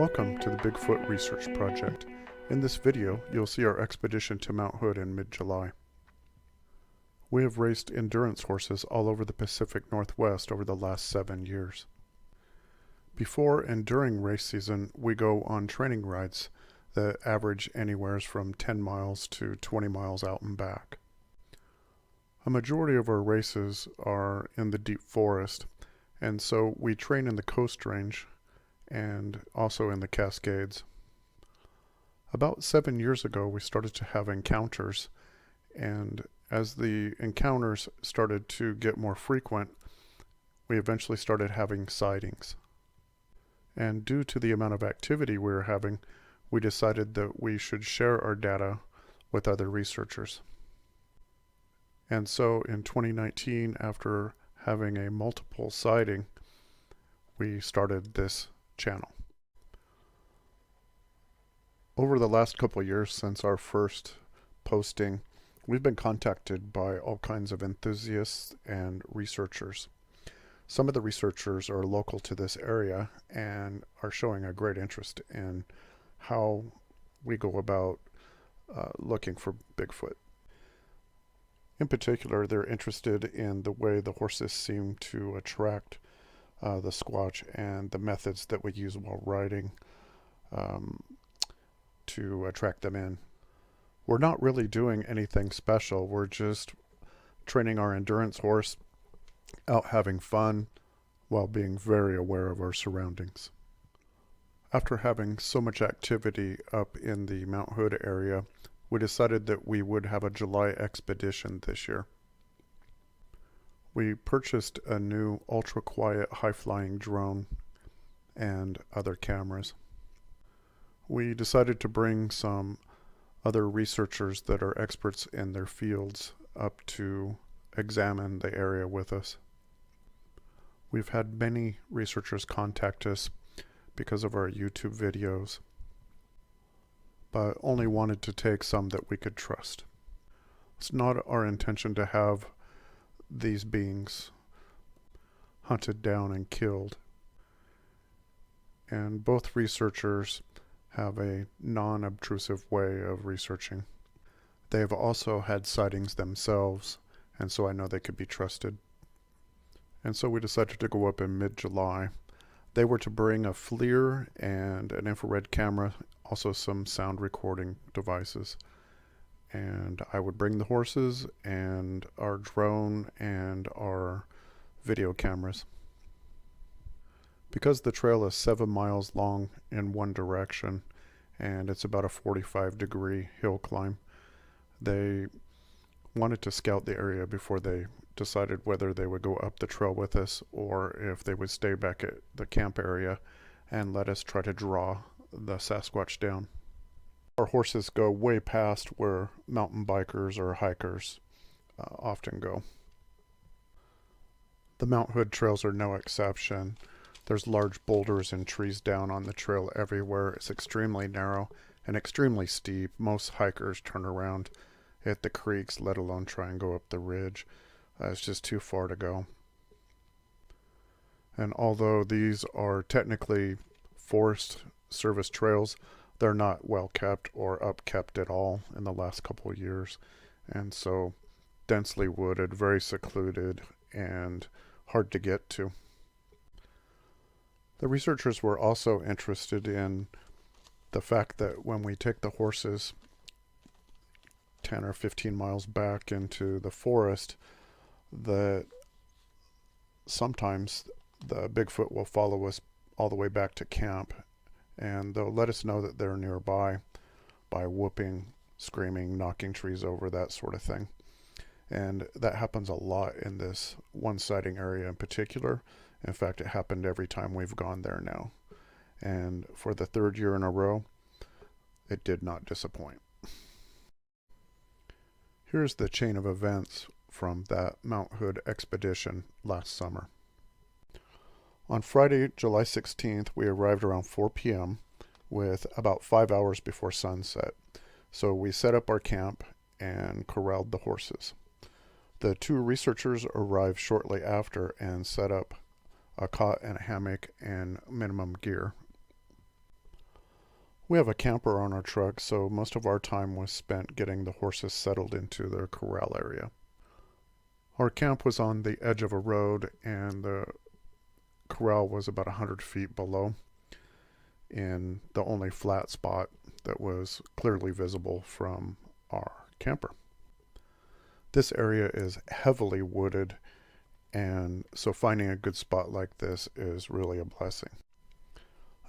Welcome to the Bigfoot Research Project. In this video, you'll see our expedition to Mount Hood in mid-July. We have raced endurance horses all over the Pacific Northwest over the last 7 years. Before and during race season, we go on training rides that average anywhere from 10 miles to 20 miles out and back. A majority of our races are in the deep forest, and so we train in the Coast Range and also in the Cascades. About 7 years ago, we started to have encounters, and as the encounters started to get more frequent, we eventually started having sightings. And due to the amount of activity we were having, we decided that we should share our data with other researchers. And so in 2019, after having a multiple sighting, we started this channel. Over the last couple of years since our first posting, we've been contacted by all kinds of enthusiasts and researchers. Some of the researchers are local to this area and are showing a great interest in how we go about looking for Bigfoot. In particular, they're interested in the way the horses seem to attract the Squatch and the methods that we use while riding to attract them in. We're not really doing anything special. We're just training our endurance horse, out having fun, while being very aware of our surroundings. After having so much activity up in the Mount Hood area, we decided that we would have a July expedition this year. We purchased a new ultra-quiet high-flying drone and other cameras. We decided to bring some other researchers that are experts in their fields up to examine the area with us. We've had many researchers contact us because of our YouTube videos, but only wanted to take some that we could trust. It's not our intention to have these beings hunted down and killed. And both researchers have a non-obtrusive way of researching. They have also had sightings themselves, and so I know they could be trusted. And so we decided to go up in mid-July. They were to bring a FLIR and an infrared camera, also some sound recording devices. And I would bring the horses and our drone and our video cameras. Because the trail is 7 miles long in one direction and it's about a 45-degree hill climb, they wanted to scout the area before they decided whether they would go up the trail with us or if they would stay back at the camp area and let us try to draw the Sasquatch down. Our horses go way past where mountain bikers or hikers often go. The Mount Hood trails are no exception. There's large boulders and trees down on the trail everywhere. It's extremely narrow and extremely steep. Most hikers turn around at the creeks, let alone try and go up the ridge. It's just too far to go. And although these are technically Forest Service trails, they're not well kept or upkept at all in the last couple of years. And so densely wooded, very secluded, and hard to get to. The researchers were also interested in the fact that when we take the horses 10 or 15 miles back into the forest, that sometimes the Bigfoot will follow us all the way back to camp, and they'll let us know that they're nearby by whooping, screaming, knocking trees over, that sort of thing. And that happens a lot in this one sighting area in particular. In fact, it happened every time we've gone there now. And for the 3rd year in a row, it did not disappoint. Here's the chain of events from that Mount Hood expedition last summer. On Friday, July 16th, we arrived around 4 p.m. with about 5 hours before sunset. So we set up our camp and corralled the horses. The 2 researchers arrived shortly after and set up a cot and a hammock and minimum gear. We have a camper on our truck, so most of our time was spent getting the horses settled into their corral area. Our camp was on the edge of a road, and the corral was about 100 feet below, in the only flat spot that was clearly visible from our camper. This area is heavily wooded, and so finding a good spot like this is really a blessing.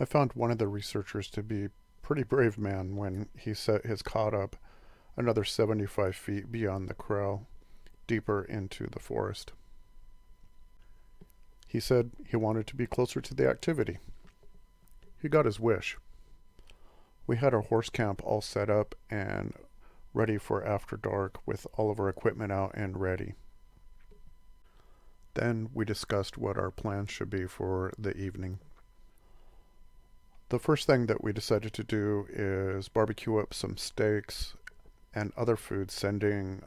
I found one of the researchers to be a pretty brave man when he set his cot up another 75 feet beyond the corral, deeper into the forest. He said he wanted to be closer to the activity. He got his wish. We had our horse camp all set up and ready for after dark with all of our equipment out and ready. Then we discussed what our plans should be for the evening. The first thing that we decided to do is barbecue up some steaks and other food, sending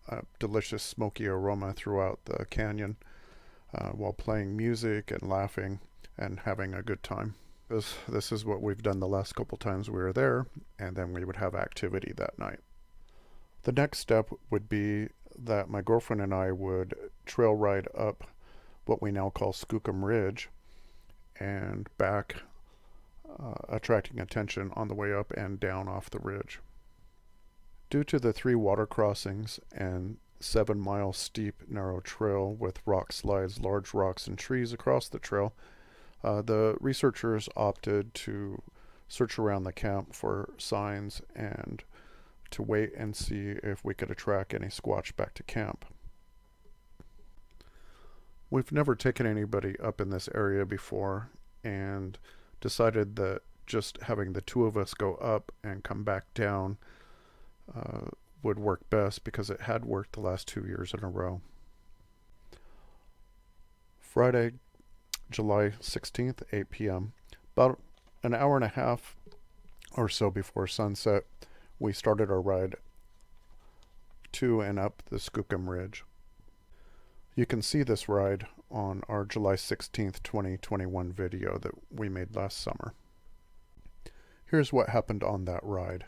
a delicious smoky aroma throughout the canyon while playing music and laughing and having a good time. This is what we've done the last couple times we were there, and then we would have activity that night. The next step would be that my girlfriend and I would trail ride up what we now call Skookum Ridge and back, attracting attention on the way up and down off the ridge. Due to the 3 water crossings and 7-mile steep narrow trail with rock slides, large rocks, and trees across the trail, the researchers opted to search around the camp for signs and to wait and see if we could attract any squatch back to camp. We've never taken anybody up in this area before and decided that just having the 2 of us go up and come back down would work best because it had worked the last 2 years in a row. Friday, July 16th, 8 p.m. About an hour and a half or so before sunset, we started our ride to and up the Skookum Ridge. You can see this ride on our July 16th, 2021 video that we made last summer. Here's what happened on that ride.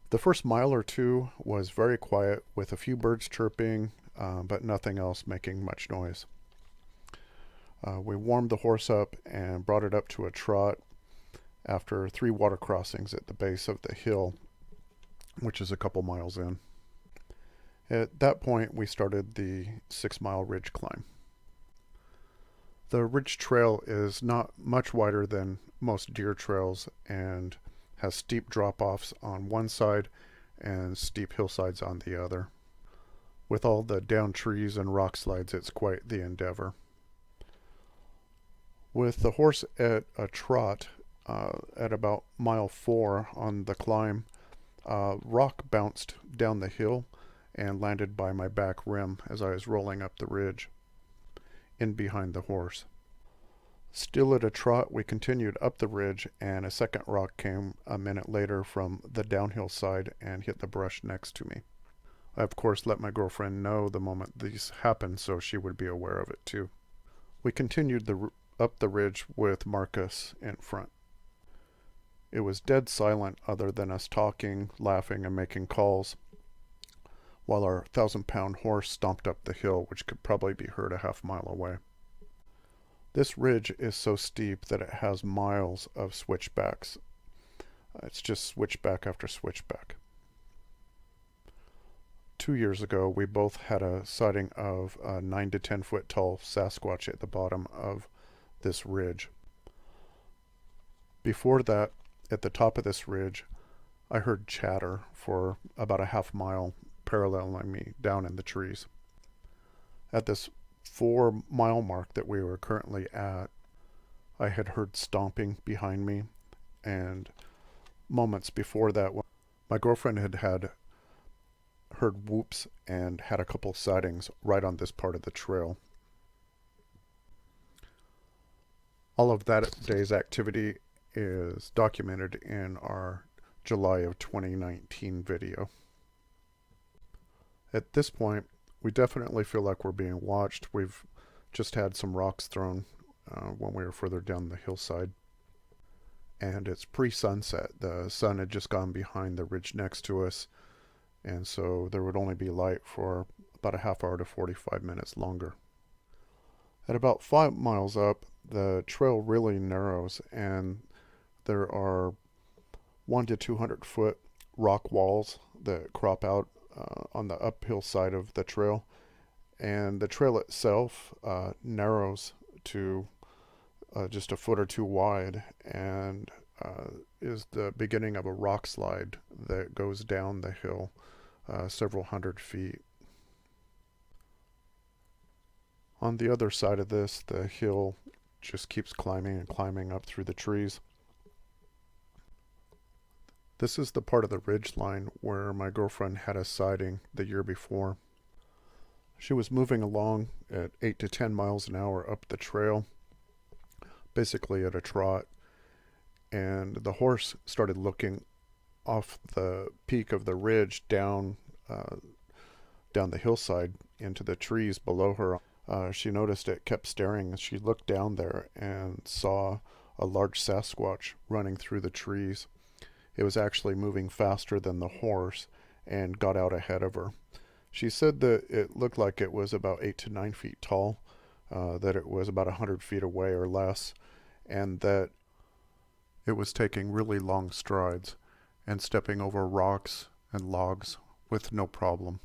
The first mile or two was very quiet with a few birds chirping, but nothing else making much noise. We warmed the horse up and brought it up to a trot after 3 water crossings at the base of the hill, which is a couple miles in. At that point, we started the 6-mile ridge climb. The ridge trail is not much wider than most deer trails and has steep drop-offs on one side and steep hillsides on the other. With all the down trees and rock slides, it's quite the endeavor. With the horse at a trot at about mile 4 on the climb, rock bounced down the hill and landed by my back rim as I was rolling up the ridge, in behind the horse. Still at a trot, we continued up the ridge, and a second rock came a minute later from the downhill side and hit the brush next to me. I, of course, let my girlfriend know the moment these happened so she would be aware of it too. We continued up the ridge with Marcus in front. It was dead silent other than us talking, laughing, and making calls, while our 1,000-pound horse stomped up the hill, which could probably be heard a half-mile away. This ridge is so steep that it has miles of switchbacks. It's just switchback after switchback. 2 years ago, we both had a sighting of a 9 to 10 foot tall Sasquatch at the bottom of this ridge. Before that, at the top of this ridge, I heard chatter for about a half-mile paralleling me down in the trees. At this 4-mile mark that we were currently at, I had heard stomping behind me, and moments before that, my girlfriend had heard whoops and had a couple sightings right on this part of the trail. All of that day's activity is documented in our July of 2019 video. At this point, we definitely feel like we're being watched. We've just had some rocks thrown when we were further down the hillside. and it's pre-sunset. The sun had just gone behind the ridge next to us, and so there would only be light for about a half hour to 45 minutes longer. At about 5 miles up, the trail really narrows, and there are 100 to 200 foot rock walls that crop out on the uphill side of the trail, and the trail itself narrows to just a foot or two wide, and is the beginning of a rock slide that goes down the hill several hundred feet. On the other side of this, the hill just keeps climbing and climbing up through the trees. This is the part of the ridge line where my girlfriend had a sighting the year before. She was moving along at 8 to 10 miles an hour up the trail, basically at a trot, and the horse started looking off the peak of the ridge down the hillside into the trees below her. She noticed it kept staring. She looked down there and saw a large Sasquatch running through the trees. It was actually moving faster than the horse and got out ahead of her. She said that it looked like it was about 8 to 9 feet tall, that it was about 100 feet away or less, and that it was taking really long strides and stepping over rocks and logs with no problem.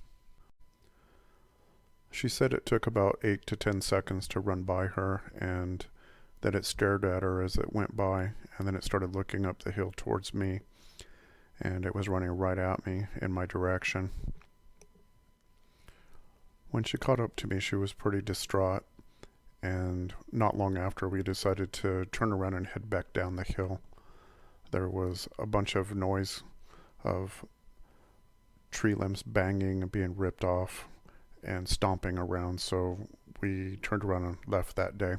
She said it took about 8 to 10 seconds to run by her, and that it stared at her as it went by, and then it started looking up the hill towards me, and it was running right at me in my direction. When she caught up to me, she was pretty distraught, and not long after, we decided to turn around and head back down the hill. There was a bunch of noise of tree limbs banging and being ripped off and stomping around, so we turned around and left that day.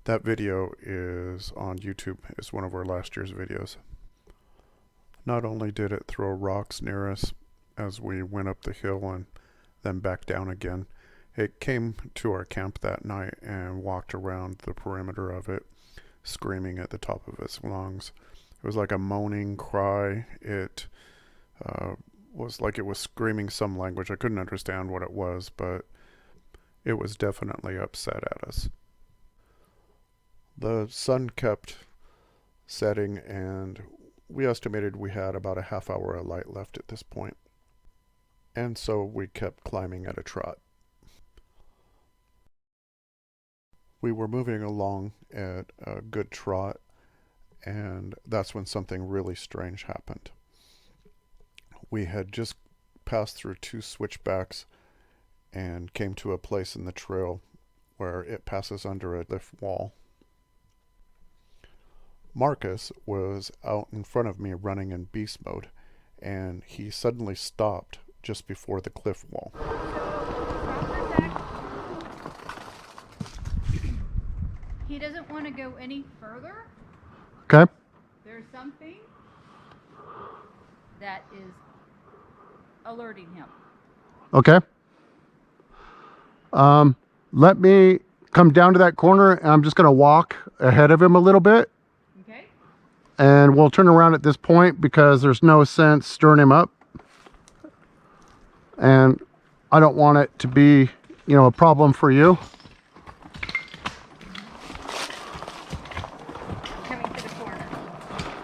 That video is on YouTube. It's one of our last year's videos. Not only did it throw rocks near us as we went up the hill and then back down again, it came to our camp that night and walked around the perimeter of it, screaming at the top of its lungs. It was like a moaning cry. It was like it was screaming some language. I couldn't understand what it was, but it was definitely upset at us. The sun kept setting, and we estimated we had about a half hour of light left at this point. And so we kept climbing at a trot. We were moving along at a good trot, and that's when something really strange happened. We had just passed through 2 switchbacks and came to a place in the trail where it passes under a cliff wall. Marcus was out in front of me running in beast mode, and he suddenly stopped just before the cliff wall. He doesn't want to go any further. Okay. There's something that is alerting him. Okay. Let me come down to that corner, and I'm just going to walk ahead of him a little bit. Okay. And we'll turn around at this point because there's no sense stirring him up. And I don't want it to be, a problem for you. Coming to the corner.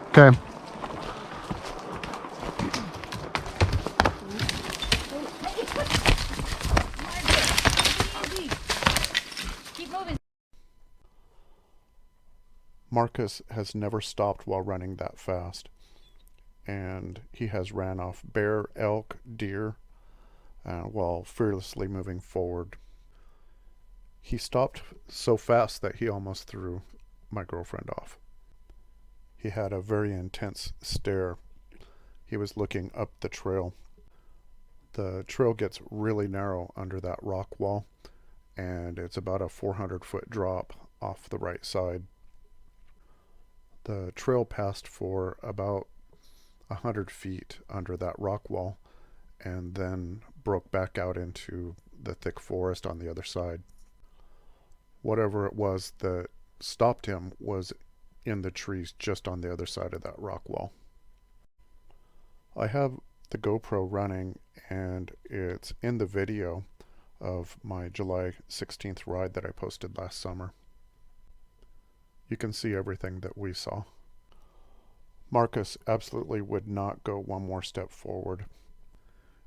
Okay. Keep moving. Marcus has never stopped while running that fast, and he has ran off bear, elk, deer, while fearlessly moving forward. He stopped so fast that he almost threw my girlfriend off. He had a very intense stare. He was looking up the trail. The trail gets really narrow under that rock wall, and it's about a 400-foot drop off the right side. The trail passed for about 100 feet under that rock wall, and then broke back out into the thick forest on the other side. Whatever it was that stopped him was in the trees just on the other side of that rock wall. I have the GoPro running, and it's in the video of my July 16th ride that I posted last summer. You can see everything that we saw. Marcus absolutely would not go one more step forward.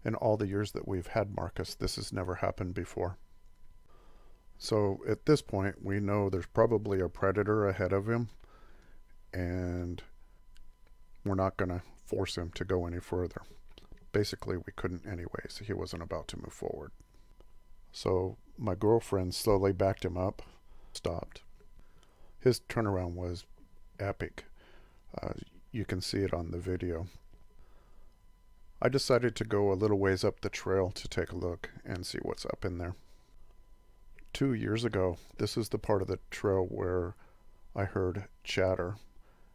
In all the years that we've had Marcus, this has never happened before. So at this point, we know there's probably a predator ahead of him, and we're not going to force him to go any further. Basically, we couldn't anyways. He wasn't about to move forward. So my girlfriend slowly backed him up, stopped. His turnaround was epic. You can see it on the video. I decided to go a little ways up the trail to take a look and see what's up in there. 2 years ago, this is the part of the trail where I heard chatter,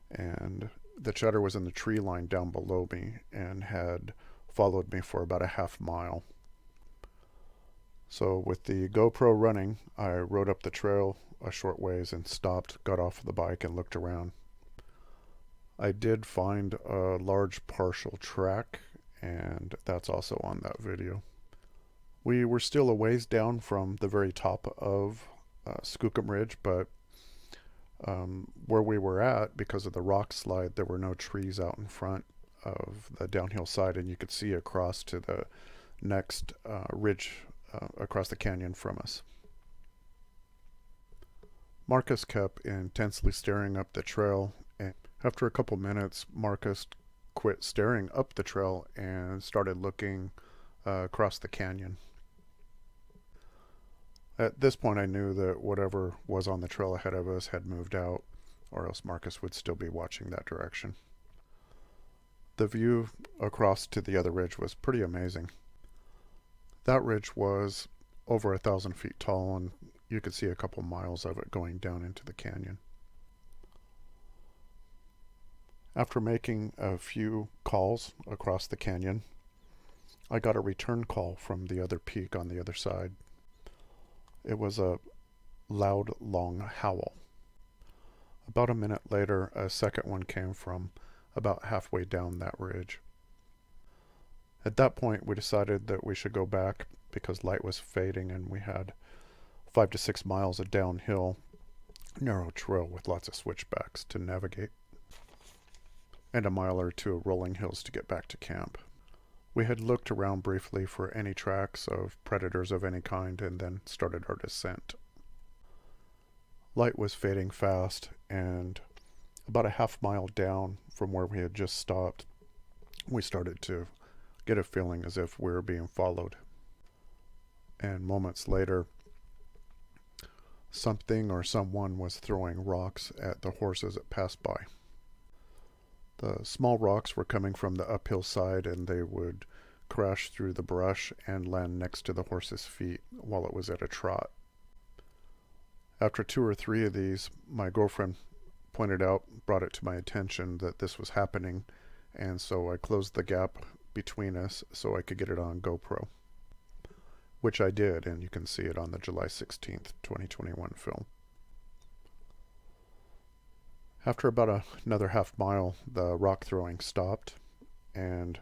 and the chatter was in the tree line down below me and had followed me for about a half mile. So with the GoPro running, I rode up the trail a short ways and stopped, got off the bike and looked around. I did find a large partial track, and that's also on that video. We were still a ways down from the very top of Skookum Ridge, but where we were at, because of the rock slide, there were no trees out in front of the downhill side, and you could see across to the next ridge across the canyon from us. Marcus kept intensely staring up the trail, and after a couple minutes, Marcus quit staring up the trail and started looking across the canyon. At this point, I knew that whatever was on the trail ahead of us had moved out, or else Marcus would still be watching that direction. The view across to the other ridge was pretty amazing. That ridge was over 1,000 feet tall, and you could see a couple miles of it going down into the canyon. After making a few calls across the canyon, I got a return call from the other peak on the other side. It was a loud, long howl. About a minute later, a second one came from about halfway down that ridge. At that point, we decided that we should go back because light was fading, and we had 5 to 6 miles of downhill, narrow trail with lots of switchbacks to navigate, and a mile or two of rolling hills to get back to camp. We had looked around briefly for any tracks of predators of any kind and then started our descent. Light was fading fast, and about a half mile down from where we had just stopped, we started to get a feeling as if we were being followed. And moments later, something or someone was throwing rocks at the horses that passed by. The small rocks were coming from the uphill side, and they would crash through the brush and land next to the horse's feet while it was at a trot. After 2 or 3 of these, my girlfriend brought it to my attention that this was happening, and so I closed the gap between us so I could get it on GoPro, which I did, and you can see it on the July 16th, 2021 film. After about another half mile, the rock throwing stopped, and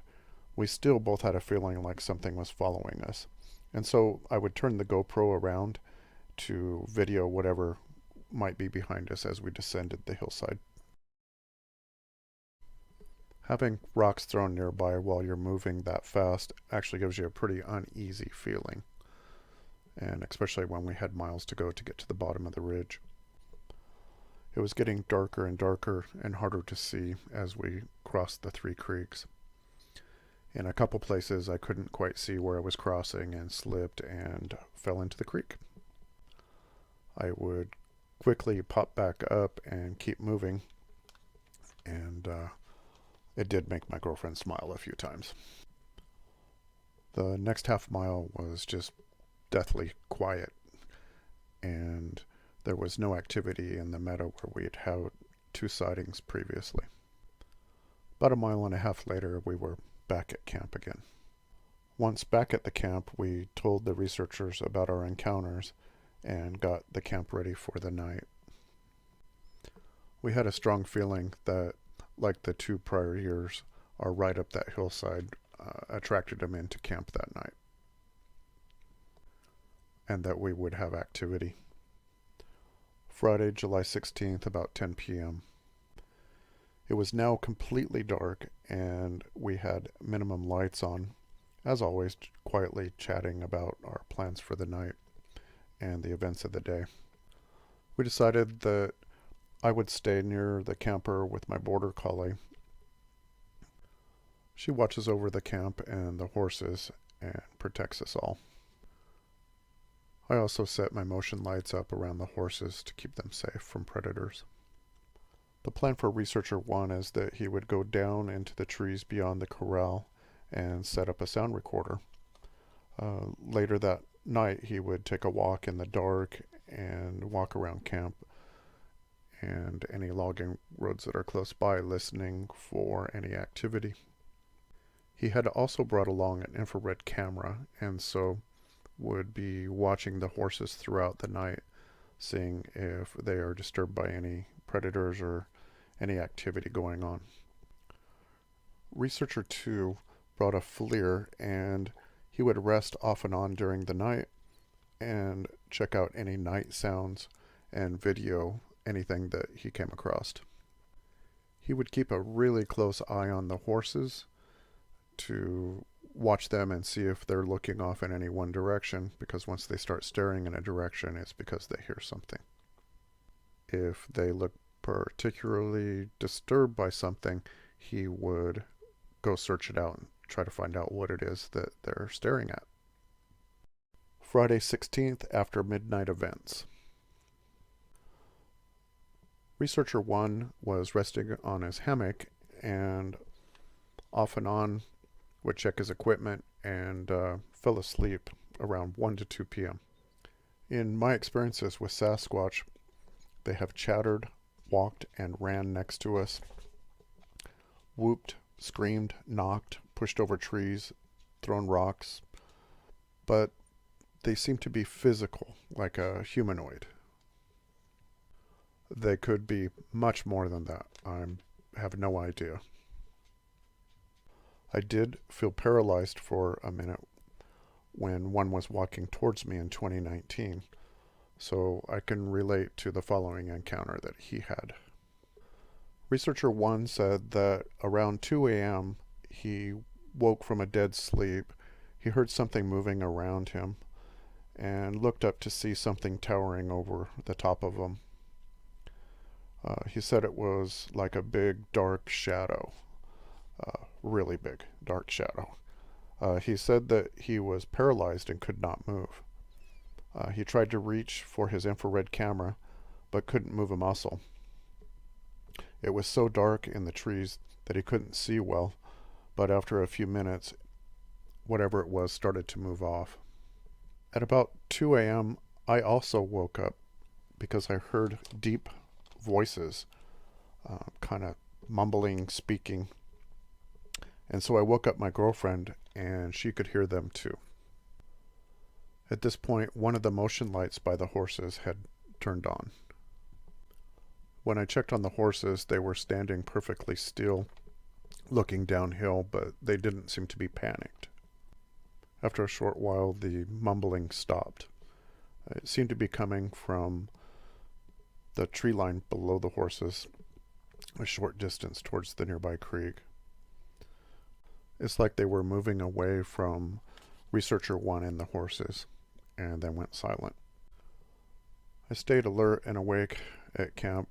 we still both had a feeling like something was following us. And so I would turn the GoPro around to video whatever might be behind us as we descended the hillside. Having rocks thrown nearby while you're moving that fast actually gives you a pretty uneasy feeling, and especially when we had miles to go to get to the bottom of the ridge. It was getting darker and darker and harder to see as we crossed the 3 creeks. In a couple places I couldn't quite see where I was crossing and slipped and fell into the creek. I would quickly pop back up and keep moving, and it did make my girlfriend smile a few times. The next half mile was just deathly quiet, and there was no activity in the meadow where we had had 2 sightings previously. About a mile and a half later, we were back at camp again. Once back at the camp, we told the researchers about our encounters and got the camp ready for the night. We had a strong feeling that, like the 2 prior years, our ride up that hillside attracted him into camp that night, and that we would have activity. Friday, July 16th, about 10 p.m. It was now completely dark, and we had minimum lights on, as always, quietly chatting about our plans for the night and the events of the day. We decided that I would stay near the camper with my border collie. She watches over the camp and the horses and protects us all. I also set my motion lights up around the horses to keep them safe from predators. The plan for Researcher 1 is that he would go down into the trees beyond the corral and set up a sound recorder. Later that night, he would take a walk in the dark and walk around camp and any logging roads that are close by, listening for any activity. He had also brought along an infrared camera, and so would be watching the horses throughout the night, seeing if they are disturbed by any predators or any activity going on. Researcher 2 brought a FLIR, and he would rest off and on during the night and check out any night sounds and video anything that he came across. He would keep a really close eye on the horses to watch them and see if they're looking off in any one direction, because once they start staring in a direction, it's because they hear something. If they look particularly disturbed by something, he would go search it out and try to find out what it is that they're staring at. Friday 16th, after midnight events. Researcher 1 was resting on his hammock and off and on would check his equipment and fell asleep around 1 to 2 p.m. In my experiences with Sasquatch, they have chattered, walked, and ran next to us, whooped, screamed, knocked, pushed over trees, thrown rocks, but they seem to be physical, like a humanoid. They could be much more than that. I have no idea. I did feel paralyzed for a minute when one was walking towards me in 2019, so I can relate to the following encounter that he had. Researcher 1 said that around 2 a.m. he woke from a dead sleep. He heard something moving around him and looked up to see something towering over the top of him. He said it was like a big dark shadow, really big dark shadow. He said that he was paralyzed and could not move. He tried to reach for his infrared camera but couldn't move a muscle. It was so dark in the trees that he couldn't see well, but after a few minutes, whatever it was started to move off. At about 2 a.m., I also woke up because I heard deep voices, kind of mumbling, speaking. And so I woke up my girlfriend, and she could hear them too. At this point, one of the motion lights by the horses had turned on. When I checked on the horses, they were standing perfectly still, looking downhill, but they didn't seem to be panicked. After a short while, the mumbling stopped. It seemed to be coming from the tree line below the horses, a short distance towards the nearby creek. It's like they were moving away from Researcher 1 and the horses, and then went silent. I stayed alert and awake at camp,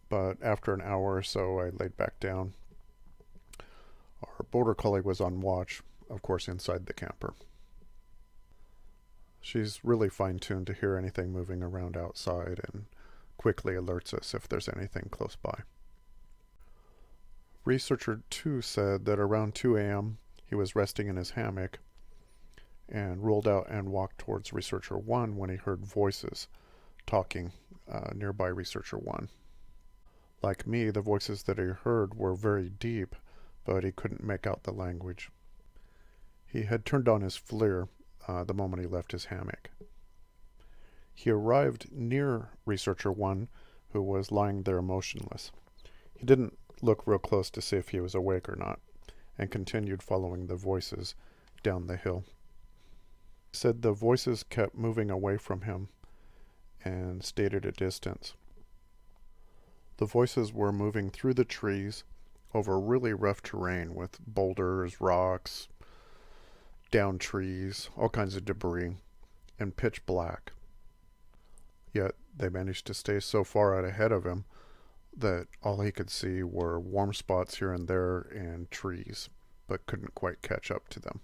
but after an hour or so I laid back down. Our border collie was on watch, of course inside the camper. She's really fine-tuned to hear anything moving around outside and quickly alerts us if there's anything close by. Researcher 2 said that around 2 a.m. he was resting in his hammock and rolled out and walked towards Researcher 1 when he heard voices talking nearby Researcher 1. Like me, the voices that he heard were very deep, but he couldn't make out the language. He had turned on his FLIR the moment he left his hammock. He arrived near Researcher 1 who was lying there motionless. He didn't look real close to see if he was awake or not, and continued following the voices down the hill. He said the voices kept moving away from him and stayed at a distance. The voices were moving through the trees over really rough terrain with boulders, rocks, down trees, all kinds of debris, and pitch black. Yet they managed to stay so far out ahead of him that all he could see were warm spots here and there and trees, but couldn't quite catch up to them.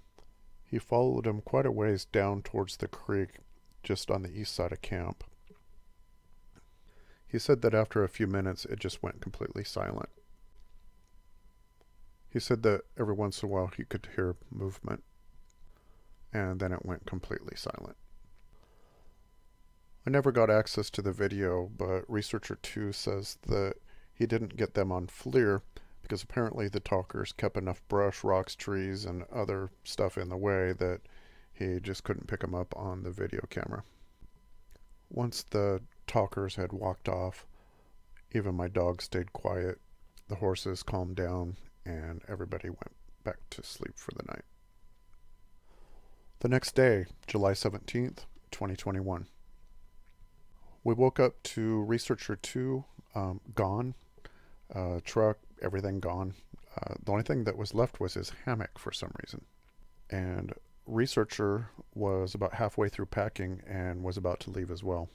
He followed him quite a ways down towards the creek just on the east side of camp. He said that after a few minutes it just went completely silent. He said that every once in a while he could hear movement, and then it went completely silent. I never got access to the video, but Researcher 2 says that he didn't get them on FLIR because apparently the talkers kept enough brush, rocks, trees, and other stuff in the way that he just couldn't pick them up on the video camera. Once the talkers had walked off, even my dog stayed quiet, the horses calmed down, and everybody went back to sleep for the night. The next day, July 17th, 2021. We woke up to Researcher 2 gone, truck, everything gone. The only thing that was left was his hammock for some reason. And Researcher was about halfway through packing and was about to leave as well.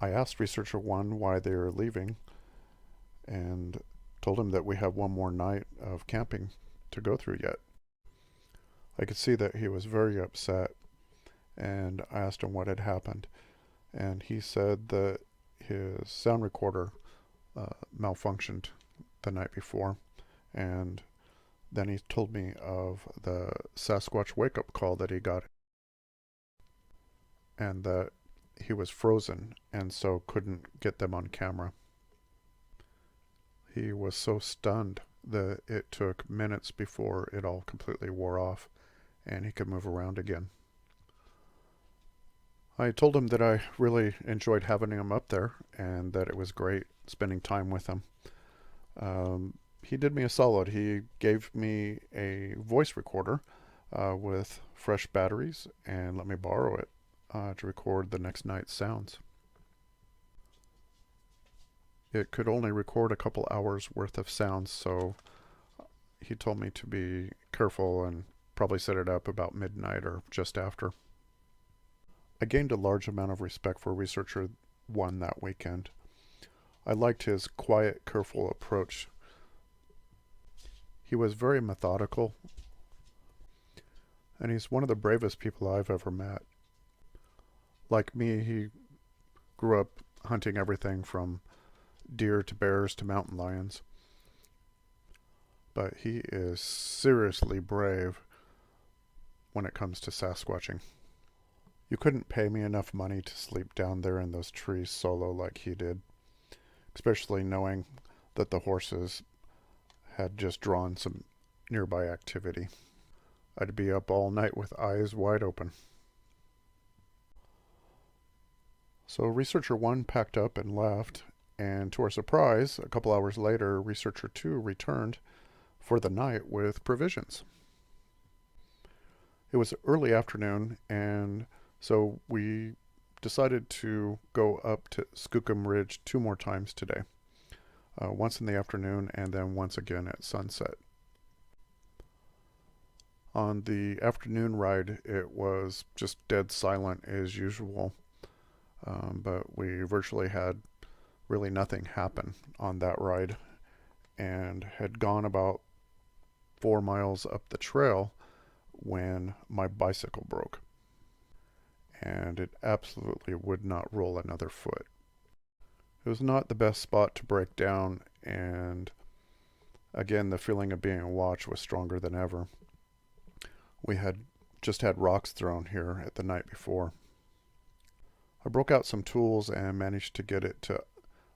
I asked Researcher 1 why they were leaving and told him that we have one more night of camping to go through yet. I could see that he was very upset, and I asked him what had happened. And he said that his sound recorder malfunctioned the night before, and then he told me of the Sasquatch wake-up call that he got, and that he was frozen and so couldn't get them on camera. He was so stunned that it took minutes before it all completely wore off and he could move around again. I told him that I really enjoyed having him up there and that it was great spending time with him. He did me a solid. He gave me a voice recorder with fresh batteries and let me borrow it to record the next night's sounds. It could only record a couple hours worth of sounds, so he told me to be careful and probably set it up about midnight or just after. I gained a large amount of respect for Researcher 1 that weekend. I liked his quiet, careful approach. He was very methodical, and he's one of the bravest people I've ever met. Like me, he grew up hunting everything from deer to bears to mountain lions. But he is seriously brave when it comes to Sasquatching. You couldn't pay me enough money to sleep down there in those trees solo like he did, especially knowing that the horses had just drawn some nearby activity. I'd be up all night with eyes wide open. So Researcher 1 packed up and left, and to our surprise, a couple hours later, Researcher 2 returned for the night with provisions. It was early afternoon, and so we decided to go up to Skookum Ridge 2 more times today. Once in the afternoon and then once again at sunset. On the afternoon ride, it was just dead silent as usual, but we virtually had really nothing happen on that ride and had gone about 4 miles up the trail when my bicycle broke, and it absolutely would not roll another foot. It was not the best spot to break down, and again the feeling of being watched was stronger than ever. We had just had rocks thrown here at the night before. I broke out some tools and managed to get it to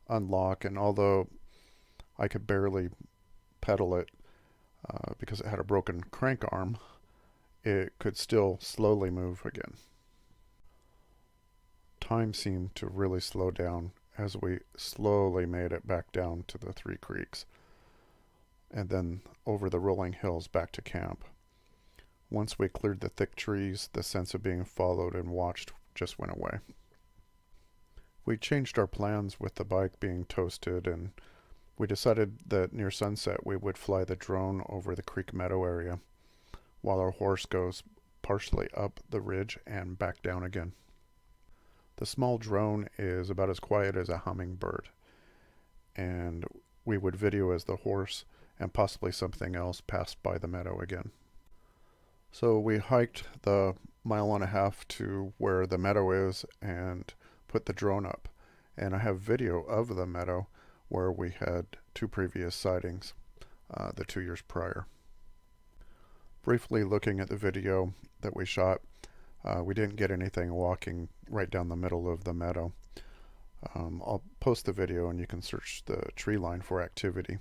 unlock, and although I could barely pedal it because it had a broken crank arm, it could still slowly move again. Time seemed to really slow down as we slowly made it back down to the Three Creeks and then over the rolling hills back to camp. Once we cleared the thick trees, the sense of being followed and watched just went away. We changed our plans with the bike being toasted, and we decided that near sunset we would fly the drone over the creek meadow area while our horse goes partially up the ridge and back down again. The small drone is about as quiet as a hummingbird, and we would video as the horse and possibly something else passed by the meadow again. So we hiked the 1.5 miles to where the meadow is and put the drone up. And I have video of the meadow where we had 2 previous sightings, the 2 years prior. Briefly looking at the video that we shot, we didn't get anything walking right down the middle of the meadow. I'll post the video and you can search the tree line for activity.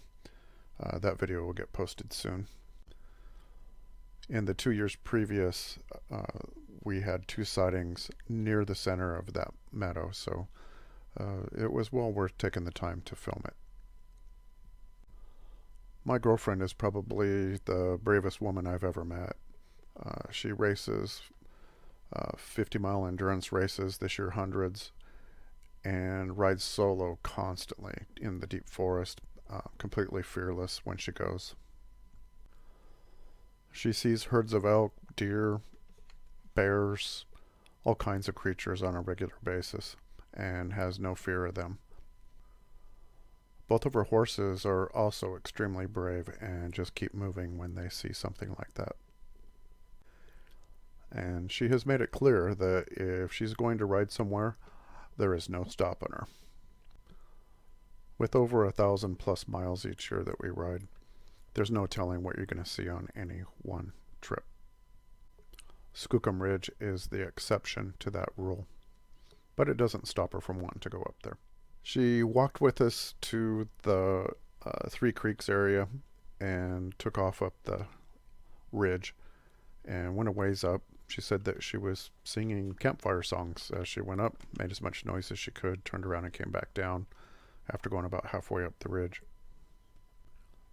That video will get posted soon. In the 2 years previous, we had 2 sightings near the center of that meadow, so it was well worth taking the time to film it. My girlfriend is probably the bravest woman I've ever met. She races 50-mile endurance races, this year hundreds, and rides solo constantly in the deep forest, completely fearless when she goes. She sees herds of elk, deer, bears, all kinds of creatures on a regular basis, and has no fear of them. Both of her horses are also extremely brave and just keep moving when they see something like that. And she has made it clear that if she's going to ride somewhere, there is no stopping her. With over 1,000+ miles each year that we ride, there's no telling what you're going to see on any one trip. Skookum Ridge is the exception to that rule, but it doesn't stop her from wanting to go up there. She walked with us to the Three Creeks area and took off up the ridge, and went a ways up. She said that she was singing campfire songs as she went up, made as much noise as she could, turned around and came back down after going about halfway up the ridge.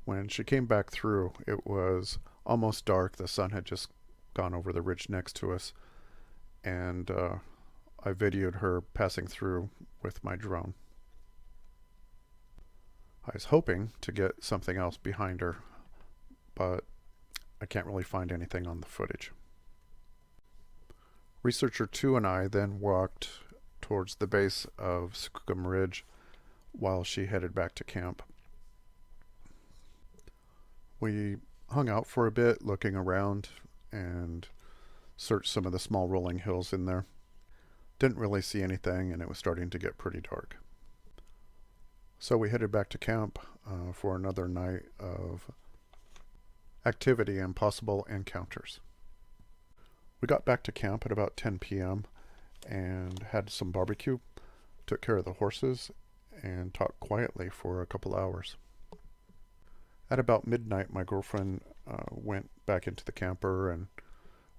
When she came back through, it was almost dark. The sun had just gone over the ridge next to us, and I videoed her passing through with my drone. I was hoping to get something else behind her, but I can't really find anything on the footage. Researcher 2 and I then walked towards the base of Skookum Ridge while she headed back to camp. We hung out for a bit, looking around, and searched some of the small rolling hills in there. Didn't really see anything, and it was starting to get pretty dark. So we headed back to camp for another night of activity and possible encounters. We got back to camp at about 10 p.m. and had some barbecue, took care of the horses, and talked quietly for a couple hours. At about midnight, my girlfriend went back into the camper and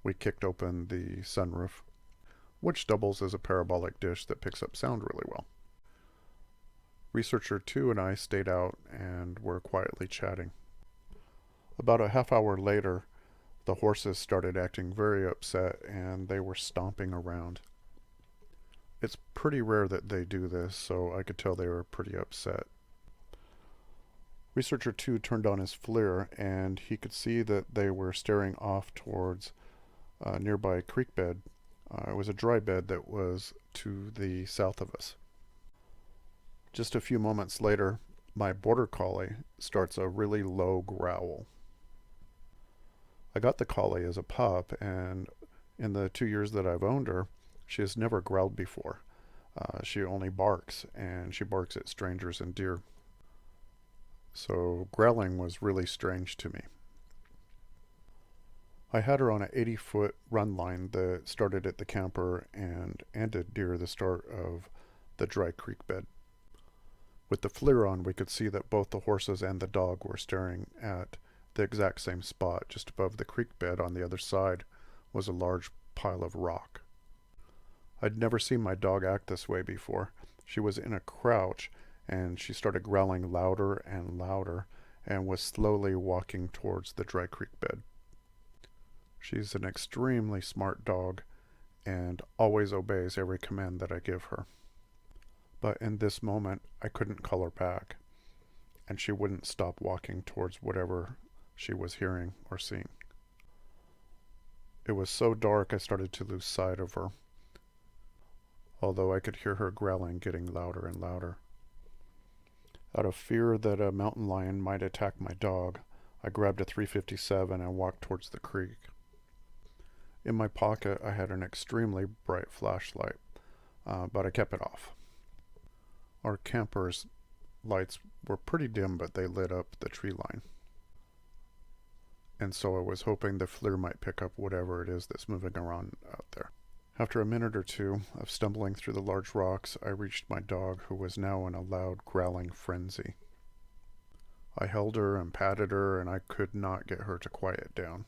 we kicked open the sunroof, which doubles as a parabolic dish that picks up sound really well. Researcher 2 and I stayed out and were quietly chatting. About a half hour later, the horses started acting very upset and they were stomping around. It's pretty rare that they do this, so I could tell they were pretty upset. Researcher 2 turned on his FLIR and he could see that they were staring off towards a nearby creek bed. It was a dry bed that was to the south of us. Just a few moments later, my border collie starts a really low growl. I got the collie as a pup, and in the 2 years that I've owned her, she has never growled before. She only barks, and she barks at strangers and deer. So growling was really strange to me. I had her on an 80-foot run line that started at the camper and ended near the start of the dry creek bed. With the FLIR on, we could see that both the horses and the dog were staring at the exact same spot. Just above the creek bed on the other side was a large pile of rock. I'd never seen my dog act this way before, She was in a crouch, and she started growling louder and louder and was slowly walking towards the Dry Creek bed. She's an extremely smart dog and always obeys every command that I give her. But in this moment, I couldn't call her back, and she wouldn't stop walking towards whatever she was hearing or seeing. It was so dark I started to lose sight of her, although I could hear her growling getting louder and louder. Out of fear that a mountain lion might attack my dog, I grabbed a .357 and walked towards the creek. In my pocket, I had an extremely bright flashlight, but I kept it off. Our camper's lights were pretty dim, but they lit up the tree line. And so I was hoping the FLIR might pick up whatever it is that's moving around out there. After a minute or two of stumbling through the large rocks, I reached my dog, who was now in a loud growling frenzy. I held her and patted her, and I could not get her to quiet down.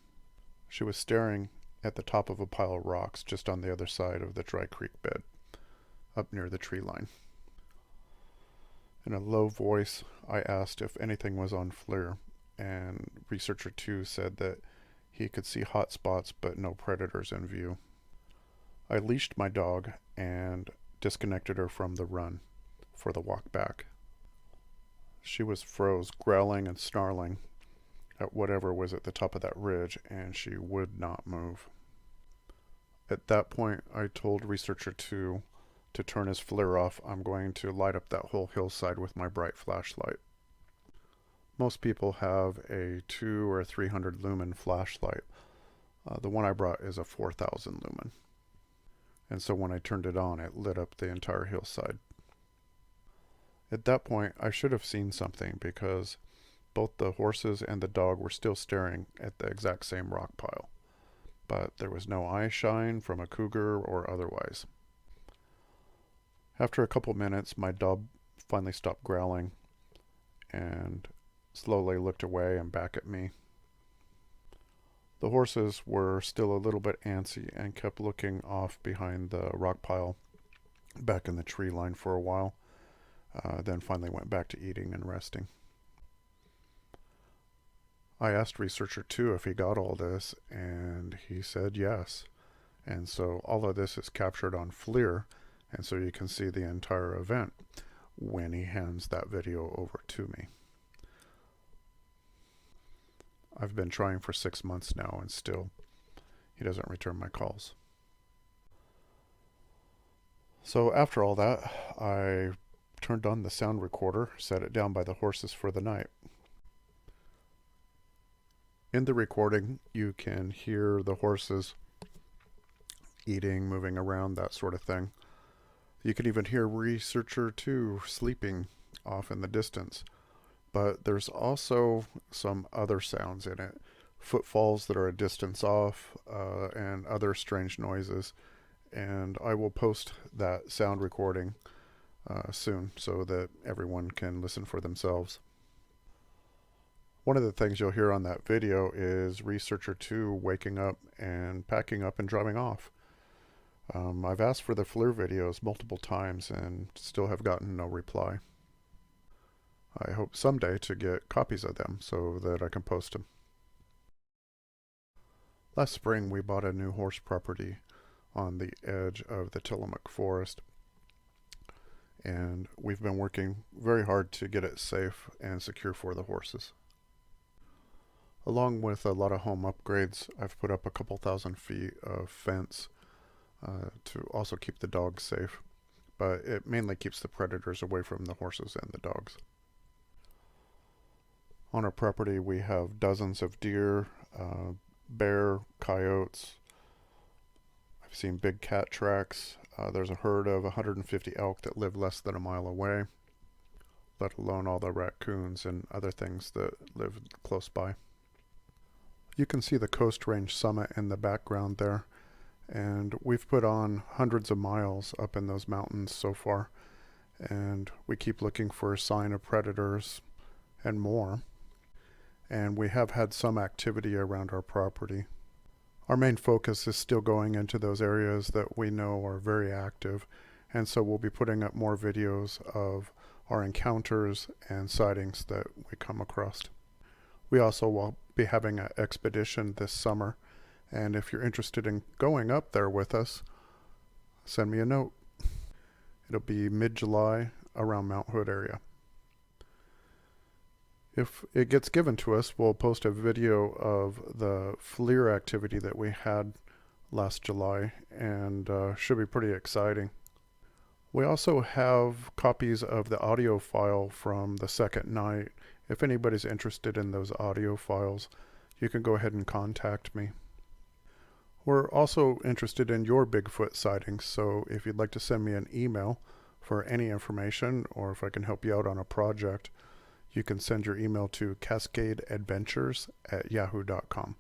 She was staring at the top of a pile of rocks just on the other side of the Dry Creek bed, up near the tree line. In a low voice, I asked if anything was on FLIR, and Researcher 2 said that he could see hot spots but no predators in view. I leashed my dog and disconnected her from the run for the walk back. She was froze, growling and snarling at whatever was at the top of that ridge, and she would not move. At that point, I told Researcher 2 to turn his FLIR off. I'm going to light up that whole hillside with my bright flashlight. Most people have a 200 or 300 lumen flashlight. The one I brought is a 4,000 lumen. And so when I turned it on, it lit up the entire hillside. At that point, I should have seen something, because both the horses and the dog were still staring at the exact same rock pile. But there was no eye shine from a cougar or otherwise. After a couple minutes, my dog finally stopped growling and slowly looked away and back at me. The horses were still a little bit antsy and kept looking off behind the rock pile back in the tree line for a while, then finally went back to eating and resting. I asked Researcher 2 if he got all this, and he said yes. And so all of this is captured on FLIR, and so you can see the entire event when he hands that video over to me. I've been trying for 6 months now, and still he doesn't return my calls. So after all that, I turned on the sound recorder, set it down by the horses for the night. In the recording, you can hear the horses eating, moving around, that sort of thing. You can even hear Researcher 2 sleeping off in the distance. But there's also some other sounds in it. Footfalls that are a distance off, and other strange noises. And I will post that sound recording soon so that everyone can listen for themselves. One of the things you'll hear on that video is Researcher 2 waking up and packing up and driving off. I've asked for the FLIR videos multiple times and still have gotten no reply. I hope someday to get copies of them so that I can post them. Last spring we bought a new horse property on the edge of the Tillamook Forest, and we've been working very hard to get it safe and secure for the horses. Along with a lot of home upgrades, I've put up a couple thousand feet of fence to also keep the dogs safe, but it mainly keeps the predators away from the horses and the dogs. On our property we have dozens of deer, bear, coyotes. I've seen big cat tracks. There's a herd of 150 elk that live less than a mile away, let alone all the raccoons and other things that live close by. You can see the Coast Range summit in the background there, and we've put on hundreds of miles up in those mountains so far, and we keep looking for a sign of predators and more. And we have had some activity around our property. Our main focus is still going into those areas that we know are very active and so we'll be putting up more videos of our encounters and sightings that we come across. We also will be having an expedition this summer, and if you're interested in going up there with us, send me a note. It'll be mid-July around Mount Hood area. If it gets given to us, we'll post a video of the FLIR activity that we had last July, and should be pretty exciting. We also have copies of the audio file from the second night. If anybody's interested in those audio files, you can go ahead and contact me. We're also interested in your Bigfoot sightings, so if you'd like to send me an email for any information, or if I can help you out on a project, you can send your email to cascadeadventures@yahoo.com.